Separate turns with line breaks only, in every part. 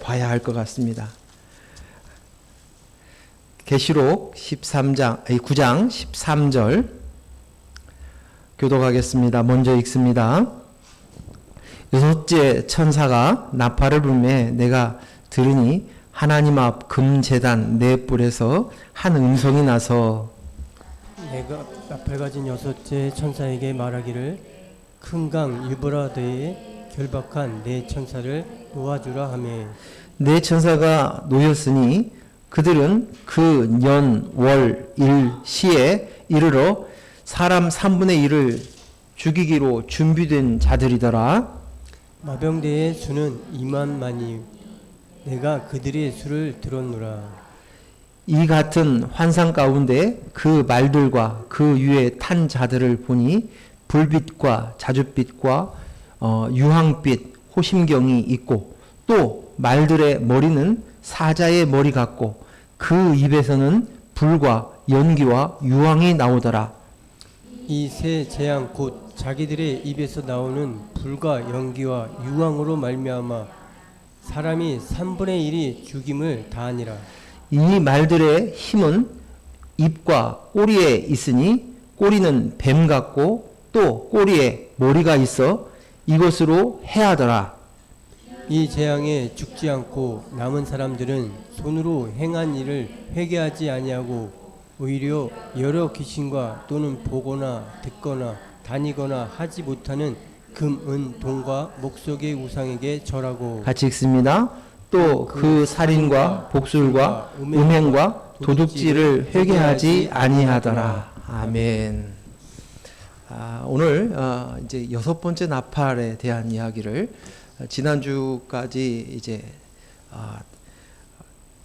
봐야 할 것 같습니다. 계시록 9장 13절 교독하겠습니다. 먼저 읽습니다. 여섯째 천사가 나팔을 불매 내가 들으니 하나님 앞 금제단 네 뿔에서 한 음성이 나서
내가 나팔 가진 여섯째 천사에게 말하기를 큰 강 유브라데에 결박한 네 천사를 놓아주라 하매
네 천사가 놓였으니 그들은 그 년, 월, 일, 시에 이르러 사람 3분의 1을 죽이기로 준비된 자들이더라.
마병대의 수는 2만만이 내가 그들의 수를 들었노라.
이 같은 환상 가운데 그 말들과 그 위에 탄 자들을 보니 불빛과 자줏빛과 유황빛, 호심경이 있고 또 말들의 머리는 사자의 머리 같고 그 입에서는 불과 연기와 유황이 나오더라.
이 세 재앙 곧 자기들의 입에서 나오는 불과 연기와 유황으로 말미암아 사람이 3분의 1이 죽임을 다하니라.
이 말들의 힘은 입과 꼬리에 있으니 꼬리는 뱀 같고 또 꼬리에 머리가 있어 이것으로 해하더라.
이 재앙에 죽지 않고 남은 사람들은 손으로 행한 일을 회개하지 아니하고 오히려 여러 귀신과 또는 보거나 듣거나 다니거나 하지 못하는 금, 은, 동과 목석의 우상에게 절하고
같이 읽습니다. 또 그 살인과 복술과 음행과 도둑질을 회개하지 아니하더라. 아멘. 오늘 이제 6번째 나팔에 대한 이야기를 지난주까지 이제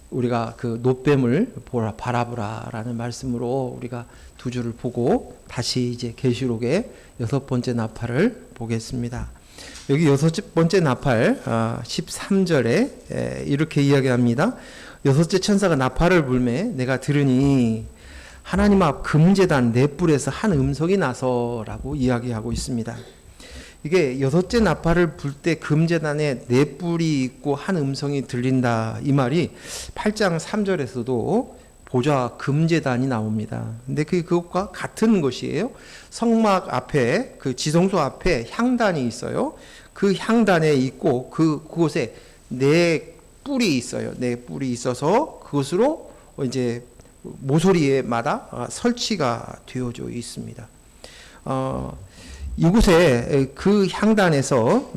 우리가 그 놋뱀을 바라보라라는 말씀으로 우리가 두 주를 보고 다시 이제 계시록의 6번째 나팔을 보겠습니다. 여기 6번째 나팔 13절에 이렇게 이야기합니다. 여섯째 천사가 나팔을 불매 내가 들으니 하나님 앞 금제단 네 뿔에서 한 음성이 나서라고 이야기하고 있습니다. 이게 여섯째 나팔을 불 때 금제단에 네 뿔이 있고 한 음성이 들린다 이 말이 8장 3절에서도 보좌 금제단이 나옵니다. 근데 그것과 같은 것이에요. 성막 앞에 그 지성소 앞에 향단이 있어요. 그 향단에 있고 그곳에 네 뿔이 있어요. 네 뿔이 있어서 그것으로 이제 모서리에마다 설치가 되어져 있습니다. 이곳에 그 향단에서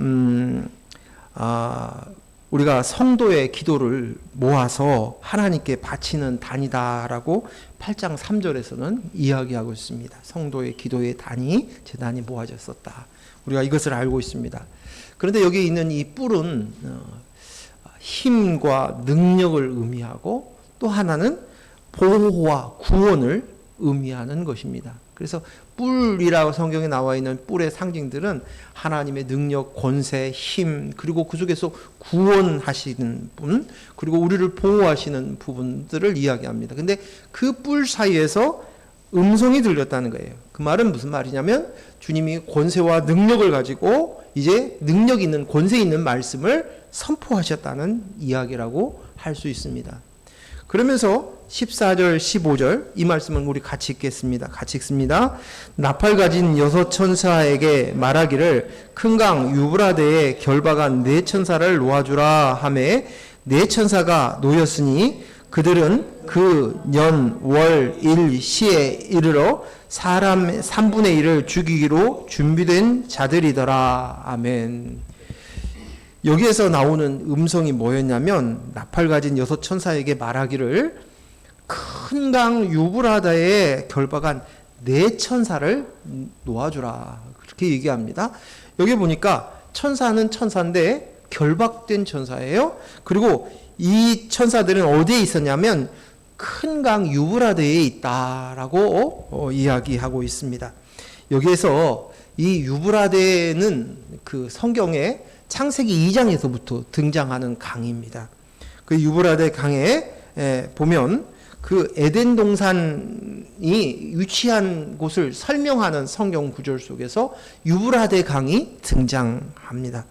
우리가 성도의 기도를 모아서 하나님께 바치는 단이다라고 8장 3절에서는 이야기하고 있습니다. 성도의 기도의 단이 제단이 모아졌었다. 우리가 이것을 알고 있습니다. 그런데 여기 있는 이 뿔은 힘과 능력을 의미하고 또 하나는 보호와 구원을 의미하는 것입니다. 그래서 뿔이라고 성경에 나와 있는 뿔의 상징들은 하나님의 능력, 권세, 힘, 그리고 그 속에서 구원하시는 분, 그리고 우리를 보호하시는 부분들을 이야기합니다. 근데 그 뿔 사이에서 음성이 들렸다는 거예요. 그 말은 무슨 말이냐면 주님이 권세와 능력을 가지고 이제 능력 있는, 권세 있는 말씀을 선포하셨다는 이야기라고 할 수 있습니다. 그러면서 14절, 15절 이 말씀은 우리 같이 읽겠습니다. 같이 읽습니다. 나팔 가진 여섯 천사에게 말하기를 큰 강 유브라데에 결박한 네 천사를 놓아주라 하매 네 천사가 놓였으니 그들은 그 년, 월, 일, 시에 이르러 사람 3분의 1을 죽이기로 준비된 자들이더라. 아멘. 여기에서 나오는 음성이 뭐였냐면 나팔 가진 여섯 천사에게 말하기를 큰 강 유브라다에 결박한 네 천사를 놓아주라. 그렇게 얘기합니다. 여기 보니까 천사는 천사인데 결박된 천사예요. 그리고 이 천사들은 어디에 있었냐면 큰 강 유브라데에 있다라고 이야기하고 있습니다. 여기에서 이 유브라데는 그 성경에 창세기 2장에서부터 등장하는 강입니다. 그 유브라데 강에 보면 그 에덴 동산이 위치한 곳을 설명하는 성경 구절 속에서 유브라데 강이 등장합니다.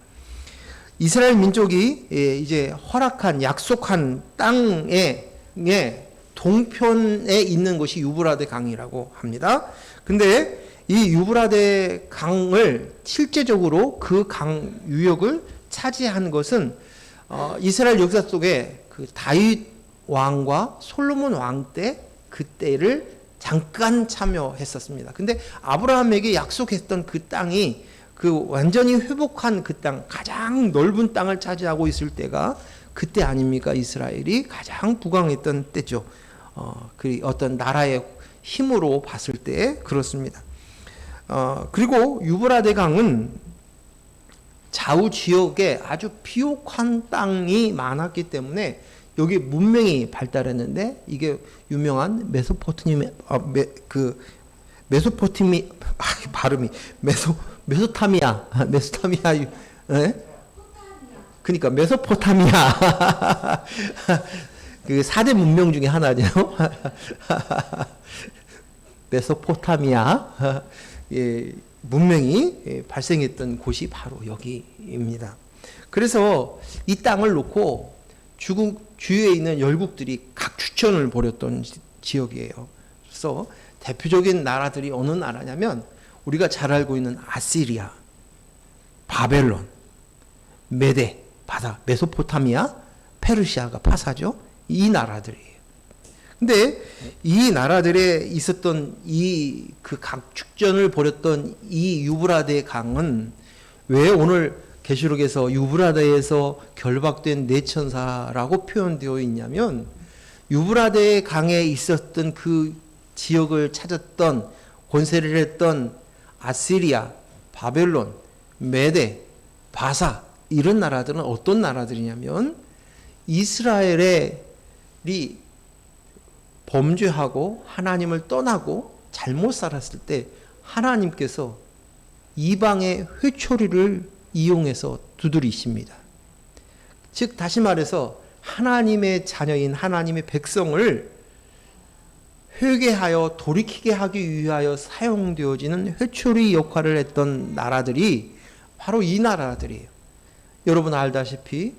이스라엘 민족이 이제 허락한 약속한 땅의 동편에 있는 것이 유브라데 강이라고 합니다. 근데 이 유브라데 강을 실제적으로 그 강 유역을 차지한 것은 이스라엘 역사 속에 그 다윗 왕과 솔로몬 왕 때 그때를 잠깐 참여했었습니다. 근데 아브라함에게 약속했던 그 땅이 그 완전히 회복한 그 땅, 가장 넓은 땅을 차지하고 있을 때가 그때 아닙니까? 이스라엘이 가장 부강했던 때죠. 그 어떤 나라의 힘으로 봤을 때 그렇습니다. 그리고 유브라데 강은 좌우 지역에 아주 비옥한 땅이 많았기 때문에 여기 문명이 발달했는데 이게 유명한 메소포타미아, 그러니까 메소포타미아 그 4대 문명 중에 하나죠. 메소포타미아 문명이 발생했던 곳이 바로 여기입니다. 그래서 이 땅을 놓고 주위에 있는 열국들이 각 주천을 벌였던 지역이에요. 그래서 대표적인 나라들이 어느 나라냐면 우리가 잘 알고 있는 아시리아, 바벨론, 메데, 메소포타미아, 페르시아가 파사죠. 이 나라들이에요. 근데 이 나라들에 있었던 이 그 각 축전을 벌였던 이 유브라데 강은 왜 오늘 계시록에서 유브라데에서 결박된 네 천사라고 표현되어 있냐면 유브라데 강에 있었던 그 지역을 찾았던 권세를 했던 아시리아, 바벨론, 메데, 바사 이런 나라들은 어떤 나라들이냐면 이스라엘이 범죄하고 하나님을 떠나고 잘못 살았을 때 하나님께서 이방의 회초리를 이용해서 두드리십니다. 즉 다시 말해서 하나님의 자녀인 하나님의 백성을 회개하여 돌이키게 하기 위하여 사용되어지는 회초리 역할을 했던 나라들이 바로 이 나라들이에요. 여러분 알다시피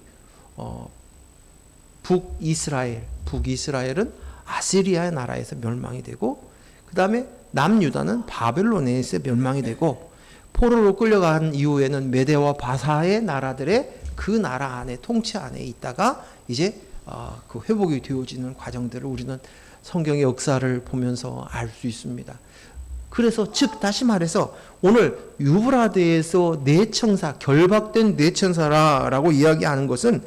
북이스라엘은 아시리아의 나라에서 멸망이 되고 그 다음에 남유다는 바벨론에서 멸망이 되고 포로로 끌려간 이후에는 메데와 바사의 나라들의 그 나라 안에 통치 안에 있다가 이제 그 회복이 되어지는 과정들을 우리는 성경의 역사를 보면서 알 수 있습니다. 그래서 즉 다시 말해서 오늘 유브라데에서 네 천사 결박된 네 천사라고 이야기하는 것은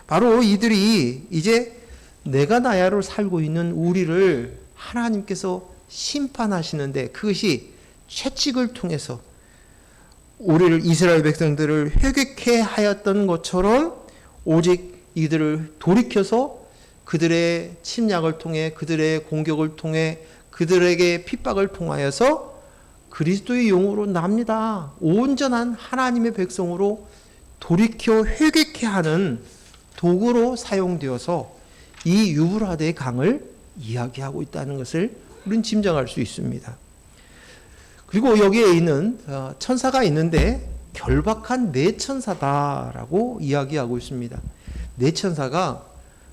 바로 이들이 이제 내가 나야로 살고 있는 우리를 하나님께서 심판하시는데 그것이 채찍을 통해서 우리를 이스라엘 백성들을 회개케 하였던 것처럼 오직 이들을 돌이켜서 그들의 침략을 통해 그들의 공격을 통해 그들에게 핍박을 통하여서 그리스도의 영으로 납니다. 온전한 하나님의 백성으로 돌이켜 회개케 하는 도구로 사용되어서 이 유브라데 강을 이야기하고 있다는 것을 우리는 짐작할 수 있습니다. 그리고 여기에 있는 천사가 있는데 결박한 네 천사다라고 이야기하고 있습니다. 네 천사가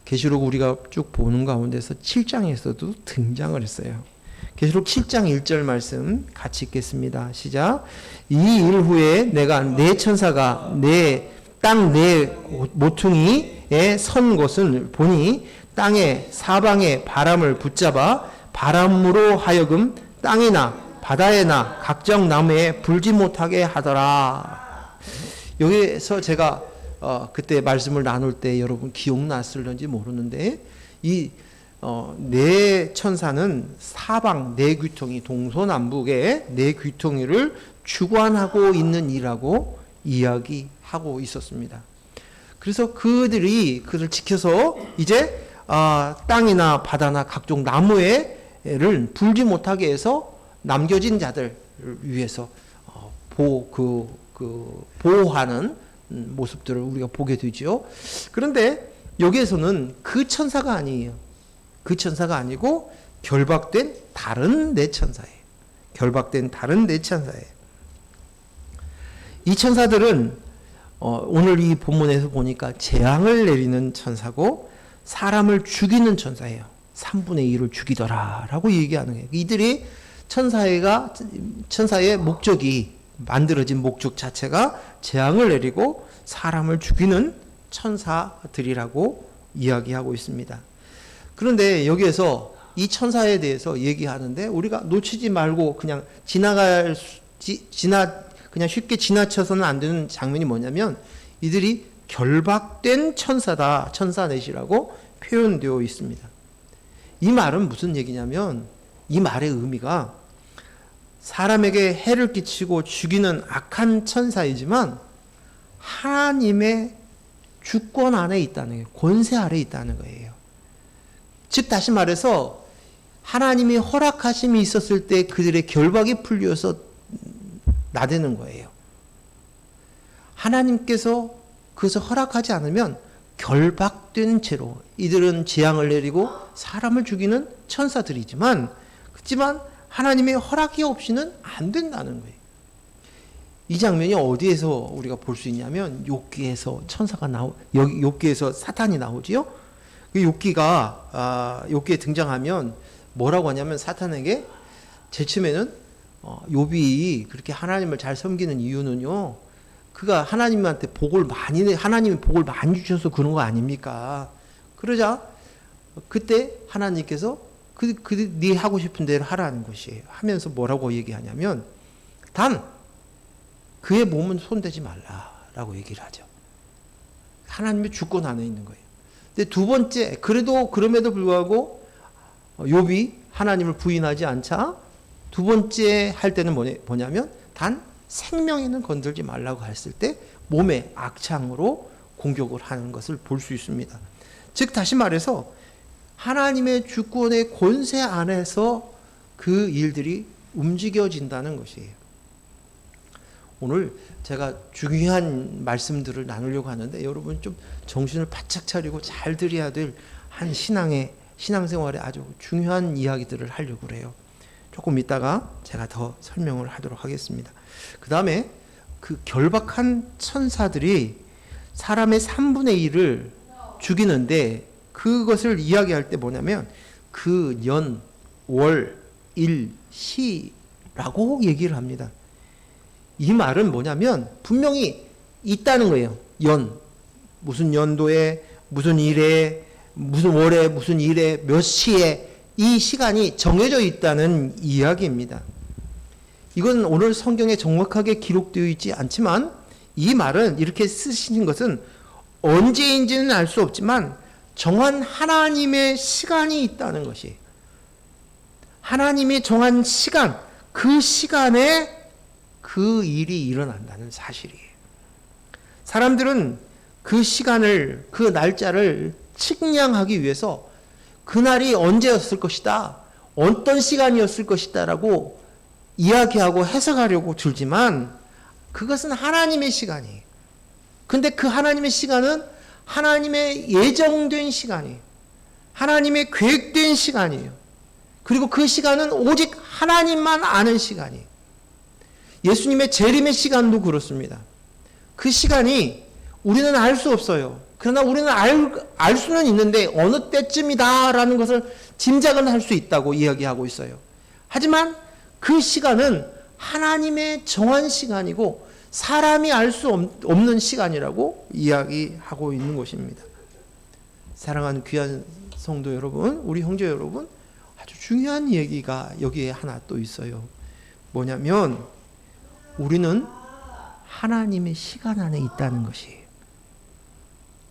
계시록 우리가 쭉 보는 가운데서 7장에서도 등장을 했어요. 계시록 7장 1절 말씀 같이 읽겠습니다. 시작. 이 일 후에 내가 네 천사가 땅 네 모퉁이에 선 것을 보니 땅의 사방에 바람을 붙잡아 바람으로 하여금 땅이나 바다에나 각종 나무에 불지 못하게 하더라. 여기에서 제가 그때 말씀을 나눌 때 여러분 기억났을런지 모르는데 이 네 천사는 사방 네 귀퉁이 동서남북의 네 귀퉁이를 주관하고 있는 이라고 이야기하고 있었습니다. 그래서 그들이 그를 지켜서 이제 땅이나 바다나 각종 나무에를 불지 못하게 해서 남겨진 자들을 위해서 보호하는 모습들을 우리가 보게 되죠. 그런데 여기에서는 그 천사가 아니에요. 그 천사가 아니고 결박된 다른 네 천사예요. 결박된 다른 네 천사예요. 이 천사들은 오늘 이 본문에서 보니까 재앙을 내리는 천사고 사람을 죽이는 천사예요. 3분의 1을 죽이더라라고 얘기하는 거예요. 이들이 천사의 목적이 만들어진 목적 자체가 재앙을 내리고 사람을 죽이는 천사들이라고 이야기하고 있습니다. 그런데 여기에서 이 천사에 대해서 얘기하는데 우리가 놓치지 말고 그냥 그냥 쉽게 지나쳐서는 안 되는 장면이 뭐냐면 이들이 결박된 천사다, 천사넷이라고 표현되어 있습니다. 이 말은 무슨 얘기냐면 이 말의 의미가 사람에게 해를 끼치고 죽이는 악한 천사이지만 하나님의 주권 안에 있다는 거예요. 권세 아래 있다는 거예요. 즉 다시 말해서 하나님이 허락하심이 있었을 때 그들의 결박이 풀려서 나대는 거예요. 하나님께서 그것을 허락하지 않으면 결박된 채로 이들은 재앙을 내리고 사람을 죽이는 천사들이지만 그렇지만 하나님의 허락이 없이는 안 된다는 거예요. 이 장면이 어디에서 우리가 볼 수 있냐면 욥기에서 욥기에서 사탄이 나오지요. 그 욥기에 등장하면 뭐라고 하냐면 사탄에게 제침에는 욥이 그렇게 하나님을 잘 섬기는 이유는요. 그가 하나님한테 하나님이 복을 많이 주셔서 그런 거 아닙니까? 그러자 그때 하나님께서 네 하고 싶은 대로 하라는 것이에요. 하면서 뭐라고 얘기하냐면 단 그의 몸은 손대지 말라라고 얘기를 하죠. 하나님의 주권 안에 있는 거예요. 근데 두 번째, 그럼에도 불구하고 욥이 하나님을 부인하지 않자 두 번째 할 때는 뭐냐면 단 생명에는 건들지 말라고 했을 때 몸에 악창으로 공격을 하는 것을 볼 수 있습니다. 즉 다시 말해서 하나님의 주권의 권세 안에서 그 일들이 움직여진다는 것이에요. 오늘 제가 중요한 말씀들을 나누려고 하는데 여러분 좀 정신을 바짝 차리고 잘 들어야 될 한 신앙생활에 아주 중요한 이야기들을 하려고 그래요. 조금 이따가 제가 더 설명을 하도록 하겠습니다. 그 다음에 그 결박한 천사들이 사람의 3분의 1을 죽이는데 그것을 이야기할 때 뭐냐면 그 년, 월, 일, 시라고 얘기를 합니다. 이 말은 뭐냐면 분명히 있다는 거예요. 무슨 연도에, 무슨 일에, 무슨 월에, 무슨 일에, 몇 시에 이 시간이 정해져 있다는 이야기입니다. 이건 오늘 성경에 정확하게 기록되어 있지 않지만 이 말은 이렇게 쓰신 것은 언제인지는 알 수 없지만 정한 하나님의 시간이 있다는 것이에요. 하나님이 정한 시간, 그 시간에 그 일이 일어난다는 사실이에요. 사람들은 그 시간을, 그 날짜를 측량하기 위해서 그날이 언제였을 것이다, 어떤 시간이었을 것이다 라고 이야기하고 해석하려고 들지만 그것은 하나님의 시간이에요. 근데 그 하나님의 시간은 하나님의 예정된 시간이에요. 하나님의 계획된 시간이에요. 그리고 그 시간은 오직 하나님만 아는 시간이에요. 예수님의 재림의 시간도 그렇습니다. 그 시간이 우리는 알 수 없어요. 그러나 우리는 알 수는 있는데 어느 때쯤이다라는 것을 짐작은 할 수 있다고 이야기하고 있어요. 하지만 그 시간은 하나님의 정한 시간이고 사람이 알 수 없는 시간이라고 이야기하고 있는 것입니다. 사랑하는 귀한 성도 여러분, 우리 형제 여러분, 아주 중요한 얘기가 여기에 하나 또 있어요. 뭐냐면 우리는 하나님의 시간 안에 있다는 것이에요.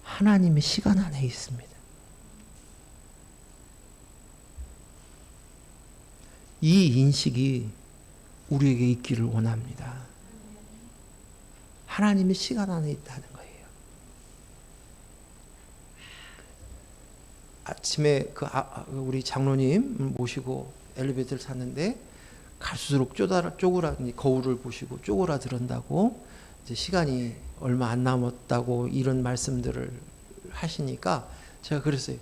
하나님의 시간 안에 있습니다. 이 인식이 우리에게 있기를 원합니다. 하나님의 시간 안에 있다는 거예요. 아침에 우리 장로님 모시고 엘리베이터를 탔는데 갈수록 쪼그라니 거울을 보시고 쪼그라들었다고 이제 시간이 얼마 안 남았다고 이런 말씀들을 하시니까 제가 그랬어요.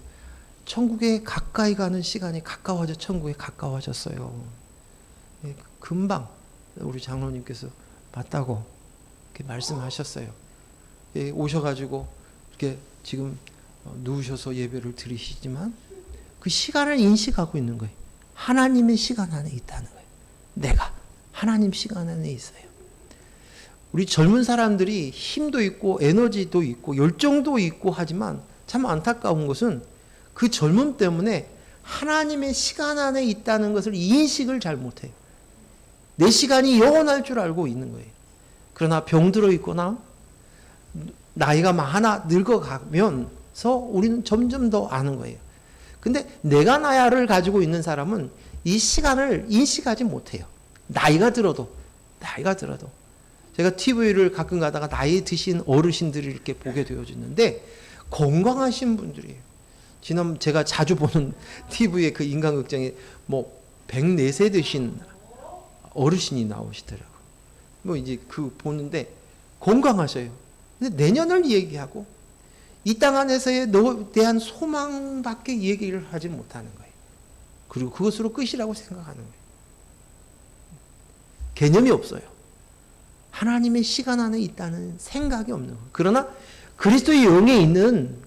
천국에 가까이 가는 시간이 천국에 가까워졌어요. 금방 우리 장로님께서 맞다고 이렇게 말씀하셨어요. 오셔가지고 이렇게 지금 누우셔서 예배를 드리시지만 그 시간을 인식하고 있는 거예요. 하나님의 시간 안에 있다는 거예요. 내가 하나님 시간 안에 있어요. 우리 젊은 사람들이 힘도 있고 에너지도 있고 열정도 있고 하지만 참 안타까운 것은 그 젊음 때문에 하나님의 시간 안에 있다는 것을 인식을 잘 못해요. 내 시간이 영원할 줄 알고 있는 거예요. 그러나 병들어 있거나 나이가 많아 늙어가면서 우리는 점점 더 아는 거예요. 근데 내가 나야를 가지고 있는 사람은 이 시간을 인식하지 못해요. 나이가 들어도. 제가 TV를 가끔 가다가 나이 드신 어르신들을 이렇게 보게 되어지는데 건강하신 분들이에요. 제가 자주 보는 TV의 그 인간극장에 104세 되신 어르신이 나오시더라고요. 이제 그 보는데 건강하셔요. 근데 내년을 얘기하고 이 땅 안에서의 너에 대한 소망밖에 얘기를 하지 못하는 거예요. 그리고 그것으로 끝이라고 생각하는 거예요. 개념이 없어요. 하나님의 시간 안에 있다는 생각이 없는 거예요. 그러나 그리스도의 영에 있는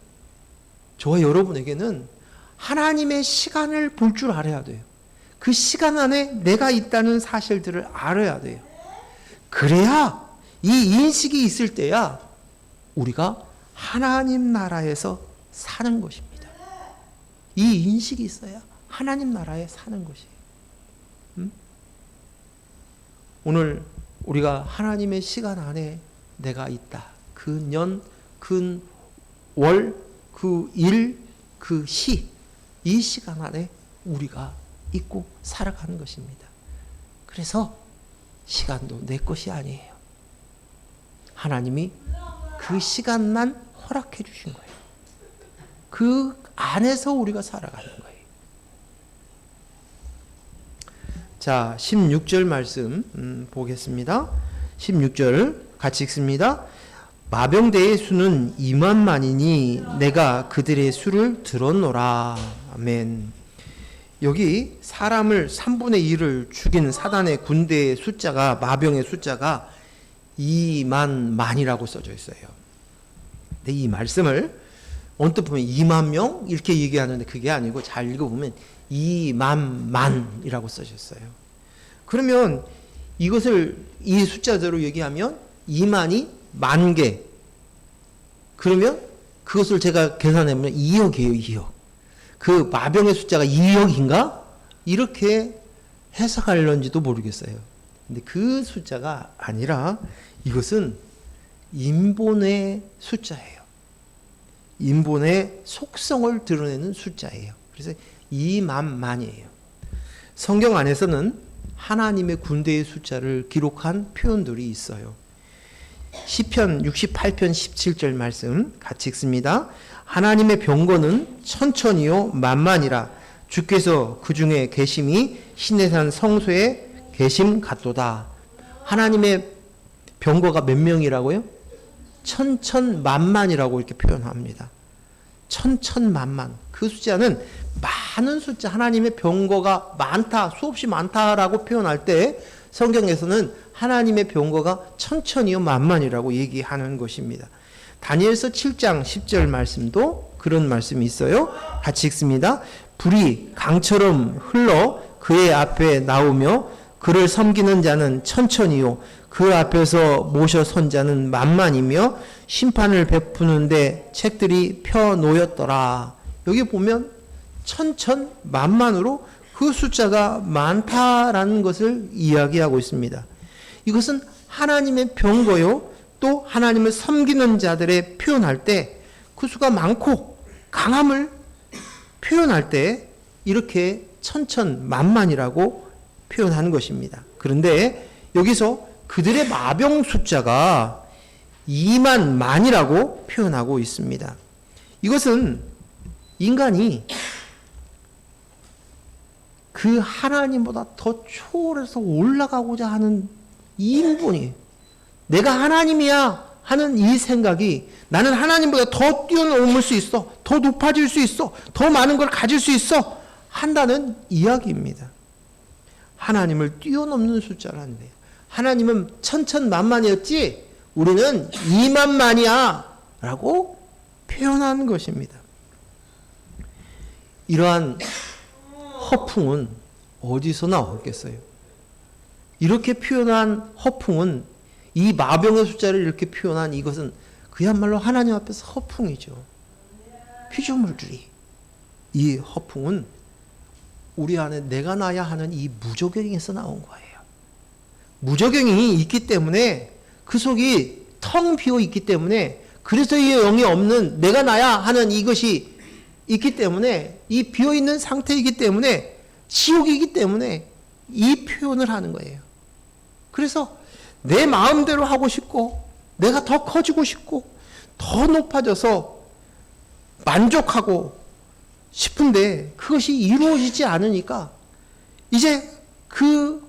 저와 여러분에게는 하나님의 시간을 볼 줄 알아야 돼요. 그 시간 안에 내가 있다는 사실들을 알아야 돼요. 그래야 이 인식이 있을 때야 우리가 하나님 나라에서 사는 것입니다. 이 인식이 있어야 하나님 나라에 사는 것이에요. 오늘 우리가 하나님의 시간 안에 내가 있다. 그 년, 그 월, 그 일, 그 시, 이 시간 안에 우리가 있고 살아가는 것입니다. 그래서 시간도 내 것이 아니에요. 하나님이 그 시간만 허락해 주신 거예요. 그 안에서 우리가 살아가는 거예요. 자, 16절 말씀 보겠습니다. 16절 같이 읽습니다. 마병대의 수는 2만만이니 내가 그들의 수를 들었노라. 아멘. 여기 사람을 3분의 1을 죽인 사단의 군대의 숫자가, 마병의 숫자가 2만만이라고 써져 있어요. 근데 이 말씀을 언뜻 보면 2만 명 이렇게 얘기하는데 그게 아니고 잘 읽어보면 2만만이라고 써졌어요. 그러면 이것을 이 숫자대로 얘기하면 2만이 10,000개. 그러면 그것을 제가 계산해보면 2억이에요, 2억. 그 마병의 숫자가 2억인가? 이렇게 해석하려는지도 모르겠어요. 근데 그 숫자가 아니라 이것은 인본의 숫자예요. 인본의 속성을 드러내는 숫자예요. 그래서 2만만이에요. 성경 안에서는 하나님의 군대의 숫자를 기록한 표현들이 있어요. 시편 68편 17절 말씀 같이 읽습니다. 하나님의 병거는 천천히요 만만이라 주께서 그 중에 계심이 시내산 성소에 계심 같도다. 하나님의 병거가 몇 명이라고요? 천천만만이라고 이렇게 표현합니다. 천천만만. 그 숫자는 많은 숫자, 하나님의 병거가 많다, 수없이 많다라고 표현할 때 성경에서는 하나님의 병거가 천천히요 만만이라고 얘기하는 것입니다. 다니엘서 7장 10절 말씀도 그런 말씀이 있어요. 같이 읽습니다. 불이 강처럼 흘러 그의 앞에 나오며 그를 섬기는 자는 천천히요 그 앞에서 모셔 선 자는 만만이며 심판을 베푸는데 책들이 펴놓였더라. 여기 보면 천천만만으로 그 숫자가 많다라는 것을 이야기하고 있습니다. 이것은 하나님의 병거요 또 하나님을 섬기는 자들의 표현할 때 그 수가 많고 강함을 표현할 때 이렇게 천천만만이라고 표현하는 것입니다. 그런데 여기서 그들의 마병 숫자가 2만만이라고 표현하고 있습니다. 이것은 인간이 그 하나님보다 더 초월해서 올라가고자 하는 이 인본이에요. 내가 하나님이야 하는 이 생각이 나는 하나님보다 더 뛰어넘을 수 있어, 더 높아질 수 있어, 더 많은 걸 가질 수 있어 한다는 이야기입니다. 하나님을 뛰어넘는 숫자라는 거예요. 하나님은 천천만만이었지 우리는 이만만이야 라고 표현한 것입니다. 이러한 허풍은 어디서 나왔겠어요? 이렇게 표현한 허풍은, 이 마병의 숫자를 이렇게 표현한 이것은 그야말로 하나님 앞에서 허풍이죠. 피조물들이. 이 허풍은 우리 안에 내가 나야 하는 이 무저경에서 나온 거예요. 무저경이 있기 때문에, 그 속이 텅 비어 있기 때문에, 그리스도의 영이 없는 내가 나야 하는 이것이 있기 때문에, 이 비어 있는 상태이기 때문에, 지옥이기 때문에 이 표현을 하는 거예요. 그래서 내 마음대로 하고 싶고, 내가 더 커지고 싶고, 더 높아져서 만족하고 싶은데 그것이 이루어지지 않으니까 이제 그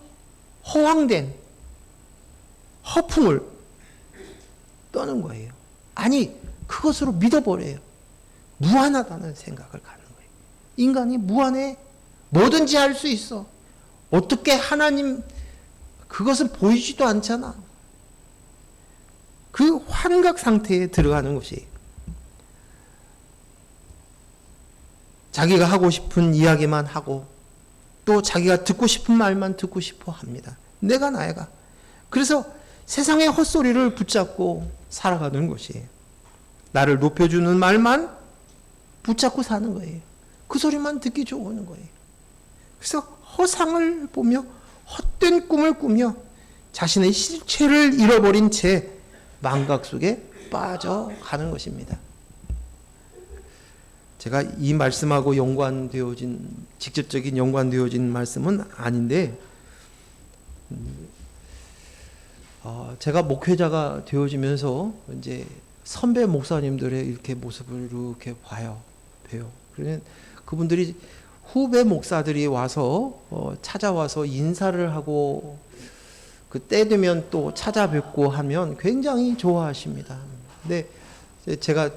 허황된 허풍을 떠는 거예요. 아니, 그것으로 믿어버려요. 무한하다는 생각을 갖는 거예요. 인간이 무한해. 뭐든지 할 수 있어. 어떻게 하나님, 그것은 보이지도 않잖아. 그 환각 상태에 들어가는 것이, 자기가 하고 싶은 이야기만 하고, 또 자기가 듣고 싶은 말만 듣고 싶어 합니다. 내가 나야가. 그래서 세상의 헛소리를 붙잡고 살아가는 것이에요. 나를 높여주는 말만 붙잡고 사는 거예요. 그 소리만 듣기 좋은 거예요. 그래서 허상을 보며 헛된 꿈을 꾸며 자신의 실체를 잃어버린 채 망각 속에 빠져가는 것입니다. 제가 이 말씀하고 연관되어진, 직접적인 연관되어진 말씀은 아닌데, 제가 목회자가 되어지면서 이제 선배 목사님들의 이렇게 모습을 이렇게 봬요. 그러면 그분들이, 후배 목사들이 와서 찾아와서 인사를 하고, 그때 되면 또 찾아뵙고 하면 굉장히 좋아하십니다. 근데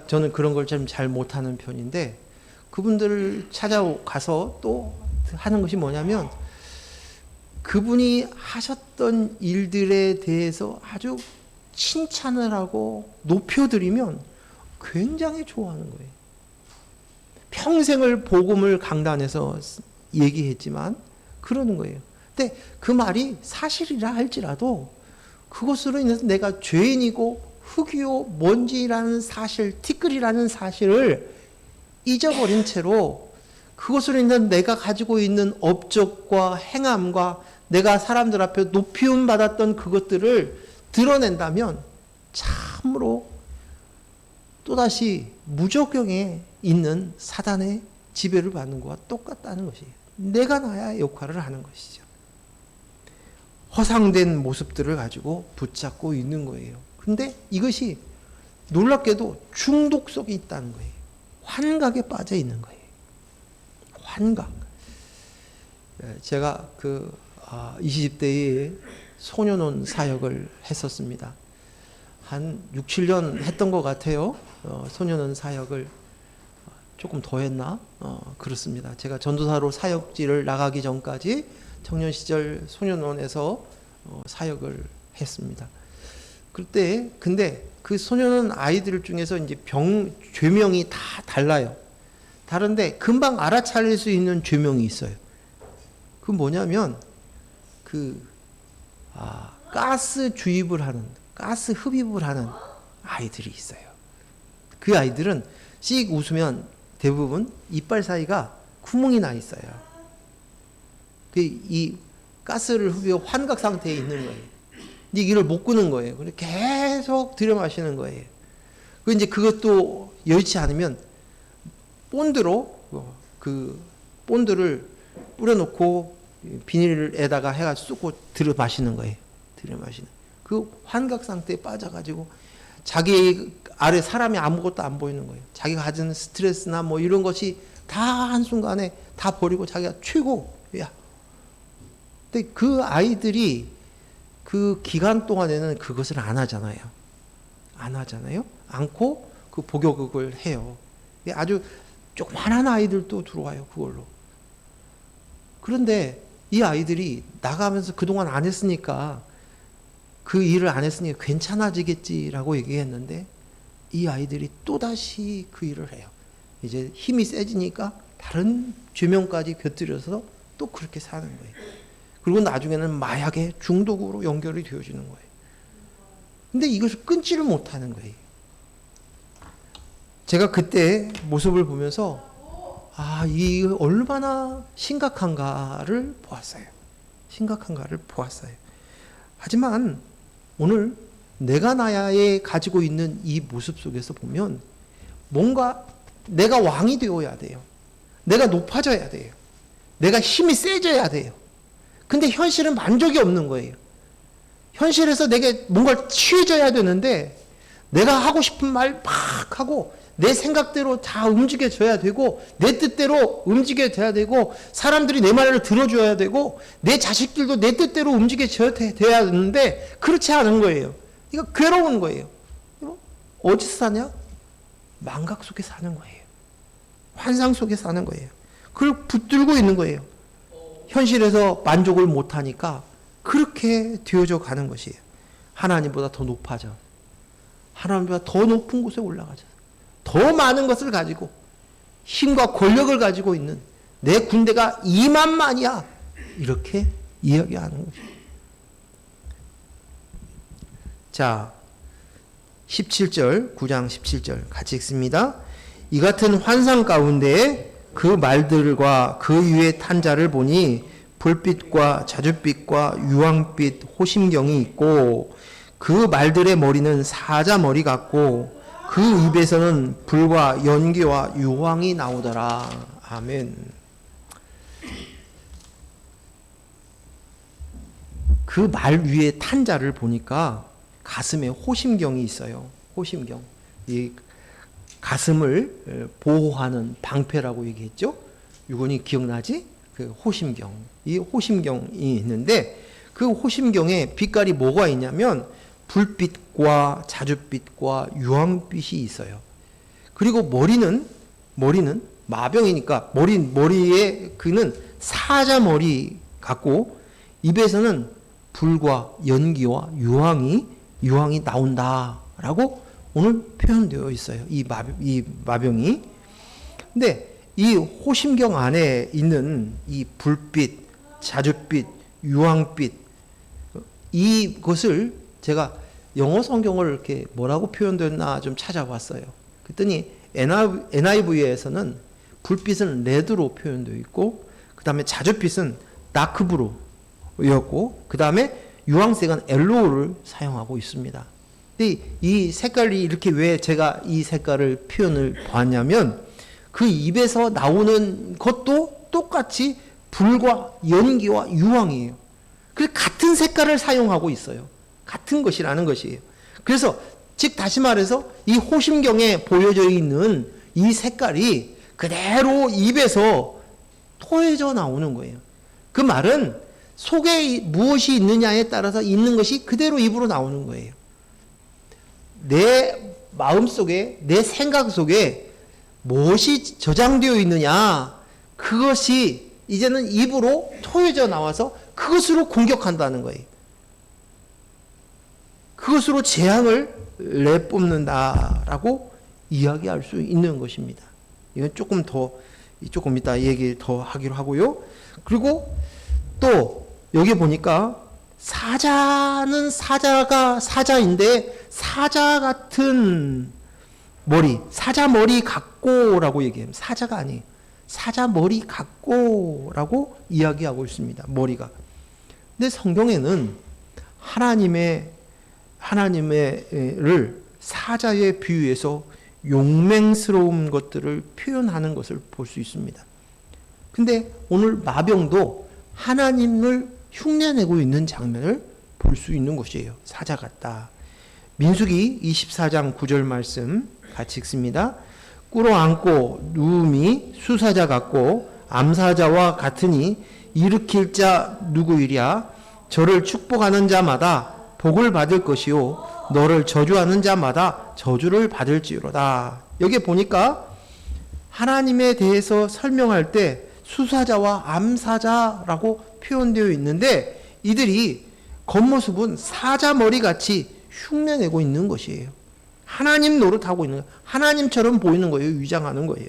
저는 그런 걸 좀 잘 못하는 편인데, 그분들을 찾아가서 또 하는 것이 뭐냐면, 그분이 하셨던 일들에 대해서 아주 칭찬을 하고 높여드리면 굉장히 좋아하는 거예요. 평생을 복음을 강단에서 얘기했지만 그러는 거예요. 근데 그 말이 사실이라 할지라도 그것으로 인해서 내가 죄인이고 흙이요 먼지라는 사실, 티끌이라는 사실을 잊어버린 채로, 그것으로 인해서 내가 가지고 있는 업적과 행함과 내가 사람들 앞에 높이움 받았던 그것들을 드러낸다면 참으로 또다시 무저경에 있는 사단의 지배를 받는 것과 똑같다는 것이에요. 내가 나야 역할을 하는 것이죠. 허상된 모습들을 가지고 붙잡고 있는 거예요. 근데 이것이 놀랍게도 중독성이 있다는 거예요. 환각에 빠져 있는 거예요. 환각. 제가 20대에 소년원 사역을 했었습니다. 한 6, 7년 했던 것 같아요. 소년원 사역을 조금 더 했나? 그렇습니다. 제가 전도사로 사역지를 나가기 전까지 청년 시절 소년원에서 사역을 했습니다. 그때 근데 그 소년원 아이들 중에서 이제 죄명이 다 달라요. 다른데 금방 알아차릴 수 있는 죄명이 있어요. 그 뭐냐면 가스 주입을 하는, 가스 흡입을 하는 아이들이 있어요. 그 아이들은 씩 웃으면 대부분 이빨 사이가 구멍이 나 있어요. 이 가스를 흡입 환각 상태에 있는 거예요. 근데 이걸 못 끄는 거예요. 그래서 계속 들여 마시는 거예요. 이제 그것도 여의치 않으면 본드로 본드를 뿌려놓고 비닐에다가 해가지고 쏟고 들여 마시는 거예요. 들여 마시는. 그 환각 상태에 빠져가지고 자기 아래 사람이 아무것도 안 보이는 거예요. 자기가 가진 스트레스나 뭐 이런 것이 다 한순간에 다 버리고 자기가 최고야. 근데 그 아이들이 그 기간 동안에는 그것을 안 하잖아요. 않고 그 복역을 해요. 아주 조그만한 아이들도 들어와요. 그걸로. 그런데 이 아이들이 나가면서 그동안 안 했으니까 그 일을 안 했으니 괜찮아지겠지라고 얘기했는데 이 아이들이 또다시 그 일을 해요. 이제 힘이 세지니까 다른 죄명까지 곁들여서 또 그렇게 사는 거예요. 그리고 나중에는 마약의 중독으로 연결이 되어지는 거예요. 근데 이것을 끊지를 못하는 거예요. 제가 그때 모습을 보면서 이 얼마나 심각한가를 보았어요. 하지만 오늘 내가 나야에 가지고 있는 이 모습 속에서 보면 뭔가 내가 왕이 되어야 돼요. 내가 높아져야 돼요. 내가 힘이 세져야 돼요. 근데 현실은 만족이 없는 거예요. 현실에서 내게 뭔가를 취해져야 되는데 내가 하고 싶은 말 막 하고 내 생각대로 다 움직여져야 되고 내 뜻대로 움직여져야 되고 사람들이 내 말을 들어줘야 되고 내 자식들도 내 뜻대로 움직여져야 되는데 그렇지 않은 거예요. 이거 괴로운 거예요. 어디서 사냐? 망각 속에 사는 거예요. 환상 속에 사는 거예요. 그걸 붙들고 있는 거예요. 현실에서 만족을 못하니까 그렇게 되어져 가는 것이에요. 하나님보다 더 높아져. 하나님보다 더 높은 곳에 올라가죠. 더 많은 것을 가지고 힘과 권력을 가지고 있는 내 군대가 2만만이야. 이렇게 이야기하는 거죠. 자, 17절, 9장 17절 같이 읽습니다. 이 같은 환상 가운데 그 말들과 그 위에 탄 자를 보니 불빛과 자줏빛과 유황빛 호심경이 있고 그 말들의 머리는 사자 머리 같고 그 입에서는 불과 연기와 유황이 나오더라. 아멘. 그 말 위에 탄 자를 보니까 가슴에 호심경이 있어요. 호심경. 이 가슴을 보호하는 방패라고 얘기했죠. 유건이 기억나지? 그 호심경. 이 호심경이 있는데 그 호심경에 빛깔이 뭐가 있냐면 불빛과 자줏빛과 유황빛이 있어요. 그리고 머리는 마병이니까 머리에 그는 사자 머리 같고 입에서는 불과 연기와 유황이 나온다라고 오늘 표현되어 있어요. 이 마병이. 근데 이 호심경 안에 있는 이 불빛, 자줏빛, 유황빛 이것을 제가 영어 성경을 이렇게 뭐라고 표현됐나 좀 찾아봤어요. 그랬더니 NIV에서는 불빛은 레드로 표현되어 있고 그 다음에 자줏빛은 다크브루였고 그 다음에 유황색은 옐로우를 사용하고 있습니다. 근데 이 색깔이 이렇게 왜 제가 이 색깔을 표현을 봤냐면 그 입에서 나오는 것도 똑같이 불과 연기와 유황이에요. 그래서 같은 색깔을 사용하고 있어요. 같은 것이라는 것이에요. 그래서 즉 다시 말해서 이 호심경에 보여져 있는 이 색깔이 그대로 입에서 토해져 나오는 거예요. 그 말은 속에 무엇이 있느냐에 따라서 있는 것이 그대로 입으로 나오는 거예요. 내 마음 속에, 내 생각 속에 무엇이 저장되어 있느냐, 그것이 이제는 입으로 토해져 나와서 그것으로 공격한다는 거예요. 그것으로 재앙을 내뿜는다라고 이야기할 수 있는 것입니다. 이건 조금 이따 얘기 더 하기로 하고요. 그리고 또 여기 보니까 사자는 사자인데 사자 같은 머리, 사자 머리 같고라고 얘기해요. 사자가 아니에요. 사자 머리 같고라고 이야기하고 있습니다. 머리가. 근데 성경에는 하나님을 사자에 비유해서 용맹스러운 것들을 표현하는 것을 볼 수 있습니다. 근데 오늘 마병도 하나님을 흉내내고 있는 장면을 볼 수 있는 것이에요. 사자 같다. 민수기 24장 9절 말씀 같이 읽습니다. 꿇어앉고 누움이 수사자 같고 암사자와 같으니 일으킬 자 누구이랴. 저를 축복하는 자마다 복을 받을 것이요 너를 저주하는 자마다 저주를 받을지로다. 여기 보니까 하나님에 대해서 설명할 때 수사자와 암사자라고 표현되어 있는데 이들이 겉모습은 사자머리 같이 흉내내고 있는 것이에요. 하나님 노릇하고 있는 거예요. 하나님처럼 보이는 거예요. 위장하는 거예요.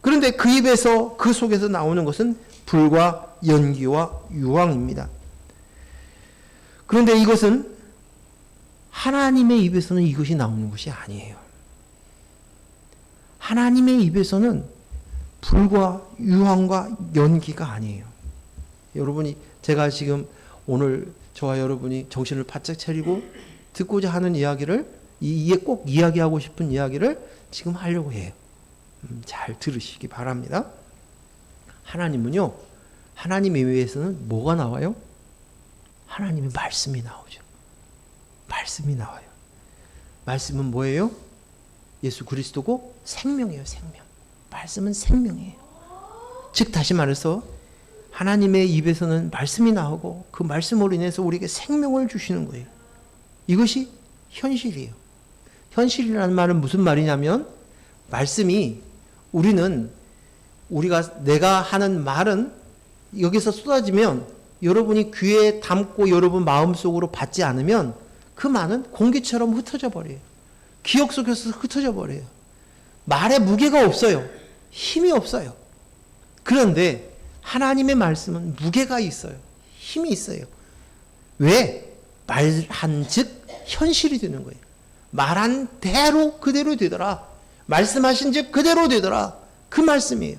그런데 그 입에서, 그 속에서 나오는 것은 불과 연기와 유황입니다. 그런데 이것은 하나님의 입에서는 이것이 나오는 것이 아니에요. 하나님의 입에서는 불과 유황과 연기가 아니에요. 여러분이, 제가 지금 오늘 저와 여러분이 정신을 바짝 차리고 듣고자 하는 이야기를, 이게 꼭 이야기하고 싶은 이야기를 지금 하려고 해요. 잘 들으시기 바랍니다. 하나님은요, 하나님의 입에서는 뭐가 나와요? 하나님의 말씀이 나오죠. 말씀이 나와요. 말씀은 뭐예요? 예수 그리스도고 생명이에요. 생명. 말씀은 생명이에요. 즉 다시 말해서 하나님의 입에서는 말씀이 나오고 그 말씀으로 인해서 우리에게 생명을 주시는 거예요. 이것이 현실이에요. 현실이라는 말은 무슨 말이냐면, 말씀이, 내가 하는 말은 여기서 쏟아지면 여러분이 귀에 담고 여러분 마음속으로 받지 않으면 그 말은 공기처럼 흩어져 버려요. 기억 속에서 흩어져 버려요. 말에 무게가 없어요. 힘이 없어요. 그런데 하나님의 말씀은 무게가 있어요. 힘이 있어요. 왜? 말한 즉 현실이 되는 거예요. 말한 대로 그대로 되더라. 말씀하신 즉 그대로 되더라. 그 말씀이에요.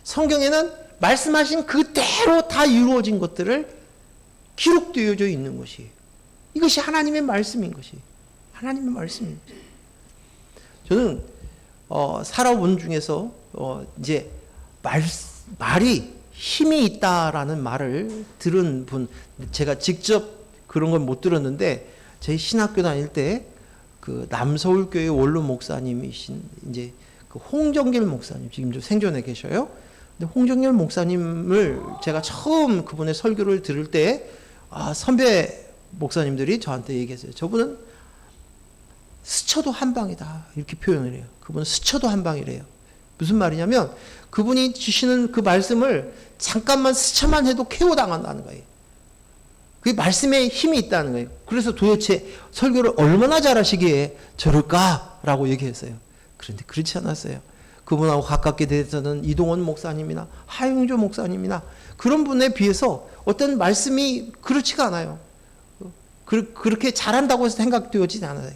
성경에는 말씀하신 그대로 다 이루어진 것들을 기록되어져 있는 것이에요. 이것이 하나님의 말씀인 것이에요. 하나님의 말씀인 것이에요. 저는 살아본 중에서 이제 말이 힘이 있다라는 말을 들은 분, 제가 직접 그런 건 못 들었는데, 제 신학교 다닐 때 그 남서울교회 원로 목사님이신 이제 그 홍정길 목사님, 지금 좀 생존해 계셔요. 근데 홍정길 목사님을 제가 처음 그분의 설교를 들을 때, 선배 목사님들이 저한테 얘기했어요. 저분은 스쳐도 한 방이다, 이렇게 표현을 해요. 그분은 스쳐도 한 방이래요. 무슨 말이냐면, 그분이 주시는 그 말씀을 잠깐만 스쳐만 해도 KO 당한다는 거예요. 그게 말씀에 힘이 있다는 거예요. 그래서 도대체 설교를 얼마나 잘하시기에 저럴까라고 얘기했어요. 그런데 그렇지 않았어요. 그분하고 가깝게 대해서는 이동원 목사님이나 하용조 목사님이나 그런 분에 비해서 어떤 말씀이 그렇지가 않아요. 그렇게 잘한다고 해서 생각되어지지 않아요.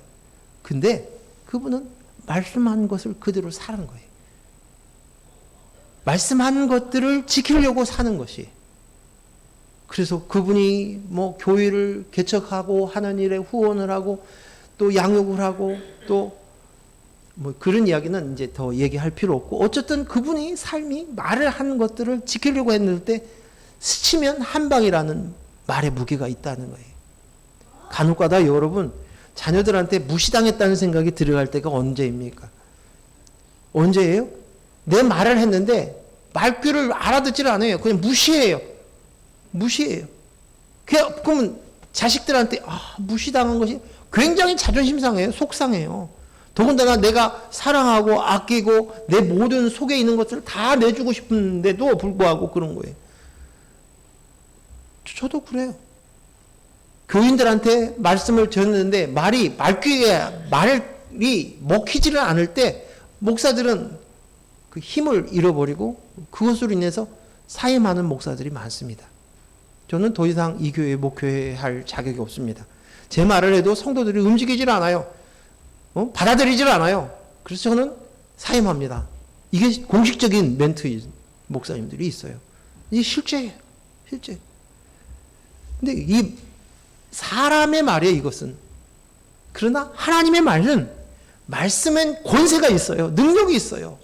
근데 그분은 말씀한 것을 그대로 사는 거예요. 말씀한 것들을 지키려고 사는 것이. 그래서 그분이 뭐 교회를 개척하고 하는 일에 후원을 하고 또 양육을 하고 또 뭐 그런 이야기는 이제 더 얘기할 필요 없고, 어쨌든 그분이 삶이 말을 하는 것들을 지키려고 했는데 스치면 한 방이라는 말의 무게가 있다는 거예요. 간혹가다 여러분, 자녀들한테 무시당했다는 생각이 들어갈 때가 언제입니까? 언제예요? 내 말을 했는데 말귀를 알아듣지를 않아요. 그냥 무시해요. 무시해요. 그러면 자식들한테 무시당한 것이 굉장히 자존심 상해요. 속상해요. 더군다나 내가 사랑하고 아끼고 내 모든 속에 있는 것을 다 내주고 싶은데도 불구하고 그런 거예요. 저도 그래요. 교인들한테 말씀을 전했는데 말귀에 말이 먹히지를 않을 때 목사들은 그 힘을 잃어버리고 그것으로 인해서 사임하는 목사들이 많습니다. 저는 더 이상 이 교회에 목회할 자격이 없습니다. 제 말을 해도 성도들이 움직이질 않아요. 받아들이질 않아요. 그래서 저는 사임합니다. 이게 공식적인 멘트인 목사님들이 있어요. 이게 실제예요. 실제. 근데 이 사람의 말이에요, 이것은. 그러나 하나님의 말씀엔 권세가 있어요. 능력이 있어요.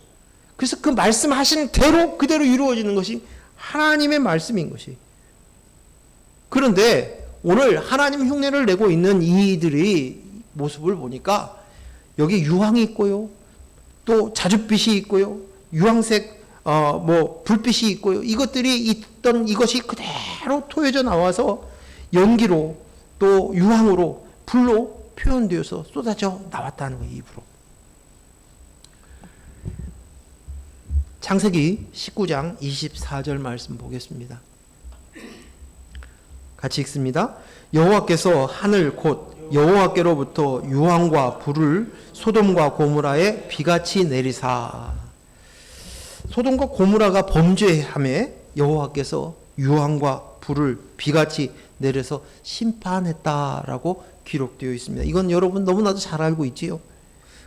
그래서 그 말씀하신 대로 그대로 이루어지는 것이 하나님의 말씀인 것이. 그런데 오늘 하나님 흉내를 내고 있는 이들의 모습을 보니까 여기 유황이 있고요. 또 자줏빛이 있고요. 유황색 불빛이 있고요. 이것들이 있던 이것이 그대로 토해져 나와서 연기로 또 유황으로 불로 표현되어서 쏟아져 나왔다는 거예요. 입으로. 창세기 19장 24절 말씀 보겠습니다. 같이 읽습니다. 여호와께서 하늘 곧 여호와께로부터 유황과 불을 소돔과 고무라에 비같이 내리사. 소돔과 고무라가 범죄함에 여호와께서 유황과 불을 비같이 내려서 심판했다라고 기록되어 있습니다. 이건 여러분 너무나도 잘 알고 있지요.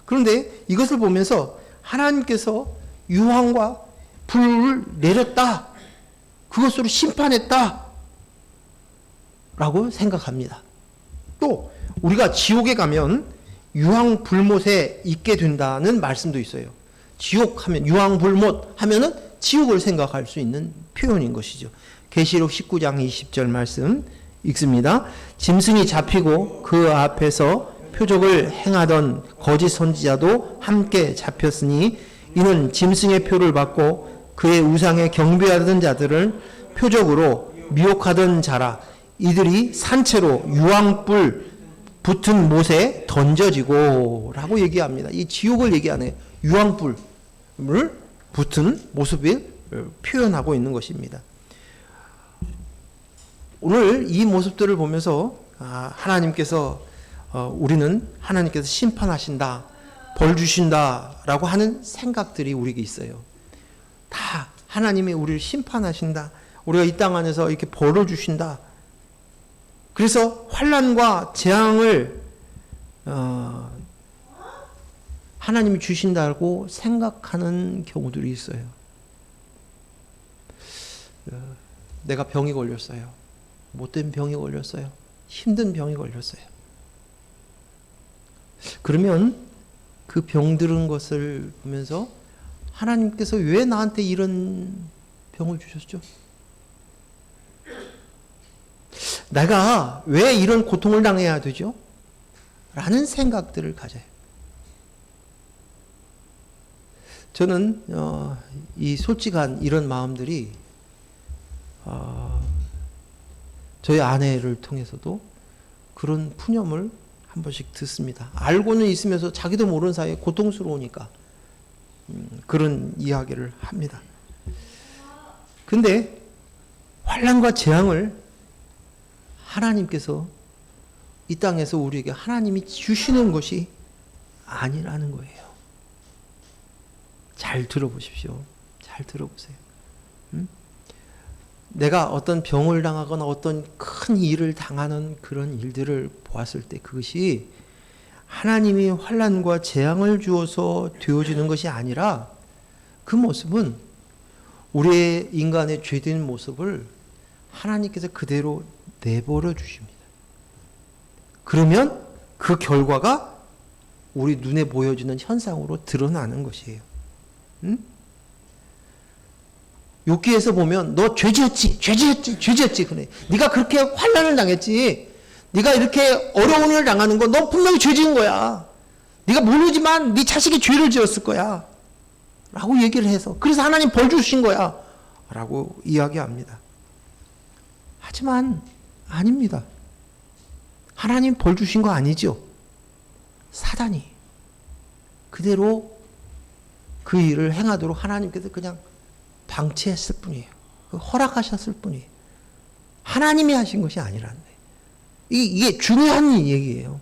그런데 이것을 보면서 하나님께서 유황과 불을 내렸다, 그것으로 심판했다 라고 생각합니다. 또 우리가 지옥에 가면 유황 불못에 있게 된다는 말씀도 있어요. 지옥 하면, 유황 불못 하면은 지옥을 생각할 수 있는 표현인 것이죠. 계시록 19장 20절 말씀 읽습니다. 짐승이 잡히고 그 앞에서 표적을 행하던 거짓 선지자도 함께 잡혔으니 이는 짐승의 표를 받고 그의 우상에 경배하던 자들을 표적으로 미혹하던 자라. 이들이 산채로 유황불 붙은 못에 던져지고 라고 얘기합니다. 이 지옥을 얘기하네요. 유황불을 붙은 모습을 표현하고 있는 것입니다. 오늘 이 모습들을 보면서 하나님께서 우리는 하나님께서 심판하신다, 벌 주신다라고 하는 생각들이 우리에게 있어요. 다 하나님이 우리를 심판하신다, 우리가 이 땅 안에서 이렇게 벌을 주신다. 그래서 환난과 재앙을 하나님이 주신다고 생각하는 경우들이 있어요. 내가 병이 걸렸어요. 못된 병이 걸렸어요. 힘든 병이 걸렸어요. 그러면 그 병들은 것을 보면서 하나님께서 왜 나한테 이런 병을 주셨죠? 내가 왜 이런 고통을 당해야 되죠? 라는 생각들을 가져요. 저는 이 솔직한 이런 마음들이 저희 아내를 통해서도 그런 푸념을 한 번씩 듣습니다. 알고는 있으면서 자기도 모르는 사이에 고통스러우니까 그런 이야기를 합니다. 근데 환난과 재앙을 하나님께서 이 땅에서 우리에게 하나님이 주시는 것이 아니라는 거예요. 잘 들어보십시오. 잘 들어보세요. 내가 어떤 병을 당하거나 어떤 큰 일을 당하는 그런 일들을 보았을 때 그것이 하나님이 환난과 재앙을 주어서 되어지는 것이 아니라 그 모습은 우리의 인간의 죄된 모습을 하나님께서 그대로 내버려 주십니다. 그러면 그 결과가 우리 눈에 보여지는 현상으로 드러나는 것이에요. 욥기에서 보면 너 죄지었지 그래. 네가 그렇게 환난을 당했지. 네가 이렇게 어려운 일을 당하는 거 너 분명히 죄 지은 거야. 네가 모르지만 네 자식이 죄를 지었을 거야. 라고 얘기를 해서 그래서 하나님 벌 주신 거야. 라고 이야기합니다. 하지만 아닙니다. 하나님 벌 주신 거 아니죠. 사단이 그대로 그 일을 행하도록 하나님께서 그냥 방치했을 뿐이에요. 허락하셨을 뿐이에요. 하나님이 하신 것이 아니라는 거예요. 이게 중요한 얘기예요.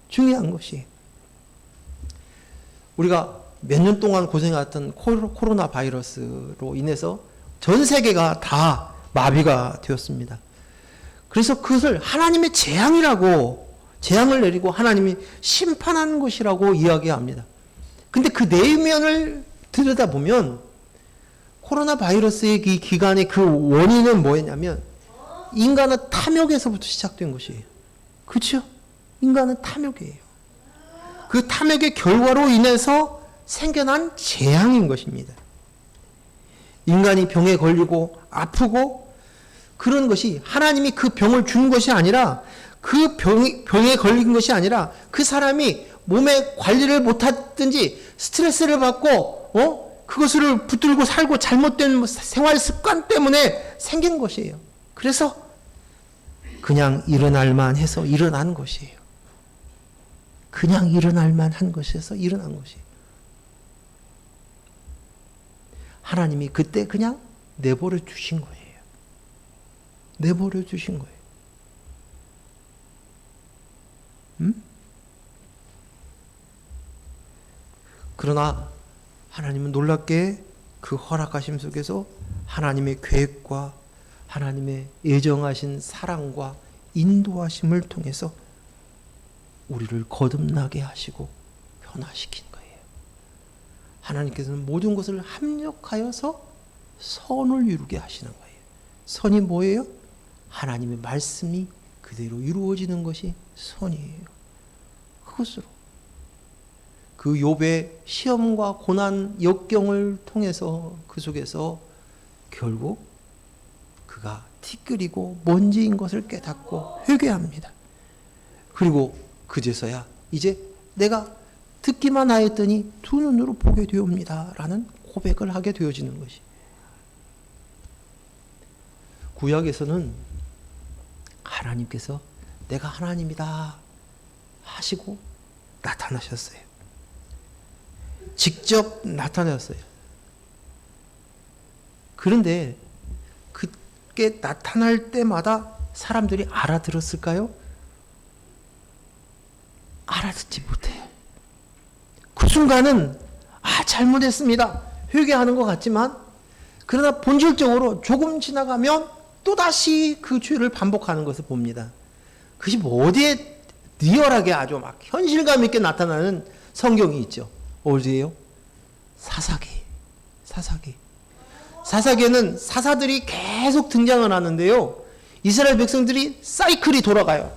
중요한 것이. 우리가 몇 년 동안 고생했던 코로나 바이러스로 인해서 전 세계가 다 마비가 되었습니다. 그래서 그것을 하나님의 재앙이라고, 재앙을 내리고 하나님이 심판한 것이라고 이야기합니다. 근데 그 내면을 들여다보면 코로나 바이러스의 이 기간의 그 원인은 뭐였냐면 인간의 탐욕에서부터 시작된 것이에요. 그렇죠? 인간은 탐욕이에요. 그 탐욕의 결과로 인해서 생겨난 재앙인 것입니다. 인간이 병에 걸리고 아프고 그런 것이 하나님이 그 병을 준 것이 아니라 그 병에 걸린 것이 아니라 그 사람이 몸에 관리를 못하든지 스트레스를 받고 그것을 붙들고 살고 잘못된 생활 습관 때문에 생긴 것이에요. 그래서 그냥 일어날만 해서 일어난 것이에요. 그냥 일어날만 한 것에서 일어난 것이에요. 하나님이 그때 그냥 내버려 주신 거예요. 내버려 두신 거예요. 그러나 하나님은 놀랍게 그 허락하심 속에서 하나님의 계획과 하나님의 예정하신 사랑과 인도하심을 통해서 우리를 거듭나게 하시고 변화시킨 거예요. 하나님께서는 모든 것을 합력하여서 선을 이루게 하시는 거예요. 선이 뭐예요? 하나님의 말씀이 그대로 이루어지는 것이 선이에요. 그것으로 그 욥의 시험과 고난 역경을 통해서 그 속에서 결국 그가 티끌이고 먼지인 것을 깨닫고 회개합니다. 그리고 그제서야 이제 내가 듣기만 하였더니 두 눈으로 보게 되옵니다 라는 고백을 하게 되어지는 것이. 구약에서는 하나님께서 내가 하나님이다 하시고 나타나셨어요. 직접 나타났어요. 그런데 그게 나타날 때마다 사람들이 알아들었을까요? 알아듣지 못해요. 그 순간은 잘못했습니다. 회개하는 것 같지만 그러나 본질적으로 조금 지나가면 또다시 그 죄를 반복하는 것을 봅니다. 그것이 뭐 어디에 리얼하게 아주 막 현실감 있게 나타나는 성경이 있죠. 어디예요? 사사기. 사사기에는 사사들이 계속 등장을 하는데요. 이스라엘 백성들이 사이클이 돌아가요.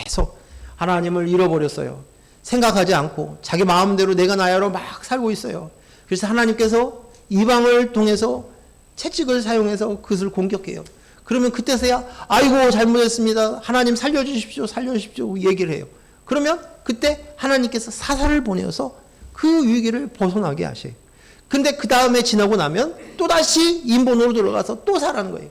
계속 하나님을 잃어버렸어요. 생각하지 않고 자기 마음대로 내가 나야로 막 살고 있어요. 그래서 하나님께서 이방을 통해서 채찍을 사용해서 그것을 공격해요. 그러면 그때서야 아이고 잘못했습니다. 하나님 살려주십시오. 얘기를 해요. 그러면 그때 하나님께서 사사를 보내어서 그 위기를 벗어나게 하셔요. 근데 그 다음에 지나고 나면 또다시 인본으로 들어가서 또 사라는 거예요.